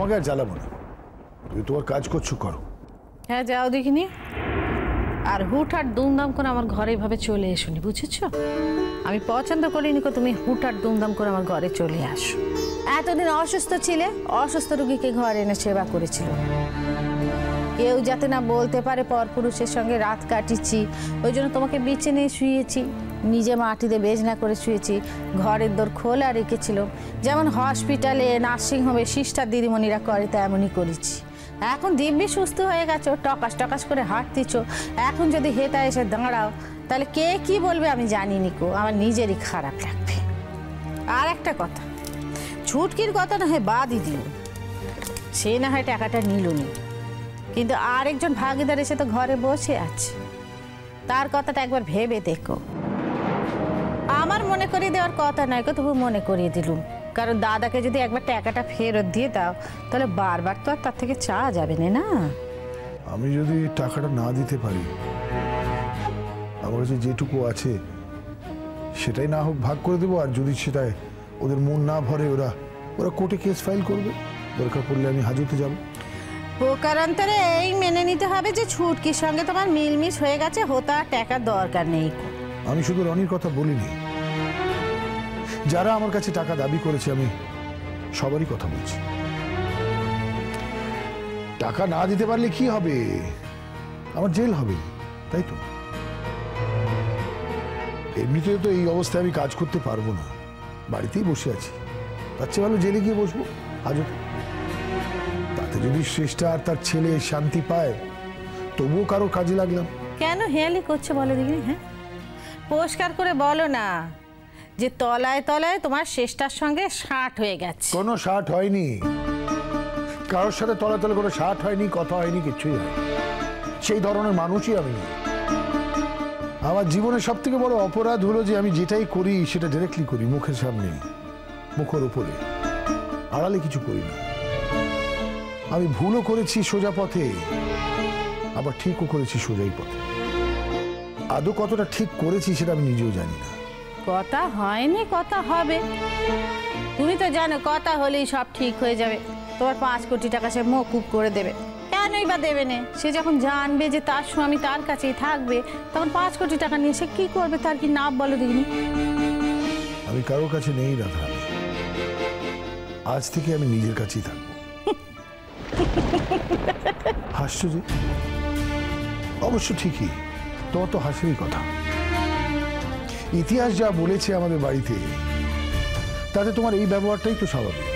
তোমাকে আর জ্বালাবো না, তুমি তোমার কাজ করছো, করো। হ্যাঁ যাও দেখিনি। আর হুটহাট দুমদাম করে আমার ঘরে এভাবে চলে এসোনি, বুঝেছ? আমি পছন্দ করিনি কো তুমি হুটহাট দুমদাম করে আমার ঘরে চলে আসো। এতদিন অসুস্থ ছিলে, অসুস্থ রোগীকে ঘরে এনে সেবা করেছিল। কেউ যাতে না বলতে পারে পরপুরুষের সঙ্গে রাত কাটিয়েছি, ওই জন্য তোমাকে বিছানে শুয়েছি, নিজে মাটিতে বেজনা করে শুয়েছি, ঘরের দোর খোলা রেখেছিল। যেমন হসপিটালে নার্সিংহোমে সিস্টার দিদিমণিরা করে তেমনই করেছি। এখন দিব্যি সুস্থ হয়ে গেছো, টকাস টকাস করে হাঁটতেছ। এখন যদি হেঁটা এসে দাঁড়াও তাহলে কে কি বলবে আমি জানি নিকো, আমার নিজেরই খারাপ লাগবে। আর একটা কথা, ছুটকির কথা না হয় বাদই দিল, সে না হয় টাকাটা নিলনি, কিন্তু আরেকজন ভাগিদার এসে তো ঘরে বসে আছে, তার কথাটা একবার ভেবে দেখো। আমার মনে করিয়ে দেওয়ার কথা নয়, তবু মনে করিয়ে দিলুম, কারণ দাদাকে যদি একবার টাকাটা ফেরত দিয়ে দাও তাহলে বারবার তো আর তার থেকে চাওয়া যাবে না। আমি যদি টাকাটা না দিতে পারি, আমার কাছে যেটুকু আছে সেটাই না হোক ভাগ করে দেবো। আর যদি সেটাই ওদের মন না ভরে, ওরা কোর্টে কেস ফাইল করবে, দরকার পড়লে আমি হাজতে যাব। প্রকারান্তরে এই মেনে নিতে হবে যে ছুটকির সঙ্গে তোমার মিলমিশ হয়ে গেছে, হতা টাকার দরকার নেই। আমি শুধু রনির কথা বলিনি, যারা আমার কাছে টাকা দাবি করেছে আমি সবারই কথা বলছি। টাকা না দিতে পারলে কি হবে? আমার জেল হবে, তাই তো? এমনিতেও তো এই অবস্থায় আমি কাজ করতে পারবো না, বাড়িতেই বসে আছি, তার চেয়ে ভালো জেলে গিয়ে বসবো হাজতে। তাতে যদি শ্রেষ্ঠা আর তার ছেলে শান্তি পায়, তবুও কারো কাজে লাগলাম। কেন হেয়ালি করছে বলো দেখি? হ্যাঁ, পরিষ্কার করে বলো না যে তলায় তলায় তোমার শ্রেষ্ঠার সঙ্গে ষাট হয়ে গেছে। কোনো ষাট হয়নি, কারোর সাথে তলায় তলায় কোনো ষাট হয়নি, কথা হয়নি, কিছুই হয়নি। সেই ধরনের মানুষই আমি। আমার জীবনের সব থেকে বড় অপরাধ হলো যে আমি যেটাই করি সেটা ডিরেক্টলি করি, মুখের সামনে, মুখের উপরে, আড়ালে কিছু করি না। আমি ভুলও করেছি সোজা পথে, আবার ঠিকও করেছি সোজাই পথে। আদৌ কতটা ঠিক করেছি সেটা আমি নিজেও জানি না। কথা হয়নি, কথা হবে। তুমি তো জানো কথা হলেই সব ঠিক হয়ে যাবে, তোমার 5 কোটি টাকা সে মকুব করে দেবে। কেনই বা দেবে না? সে যখন জানবে যে তার স্বামী তার কাছেই থাকবে, তখন 5 কোটি টাকা নিয়ে সে কি করবে? তার কি নাম বলো দেখিনি? আমি কারোর কাছে নেই রাধা, আজ থেকে আমি নিজের কাছেই থাকবো। হাসছো যে? অবশ্য ঠিকই, তোমার তো হাসিরই কথা। ইতিহাস যা বলেছে আমাদের বাড়িতে, তাতে তোমার এই ব্যবহারটাই তো স্বাভাবিক।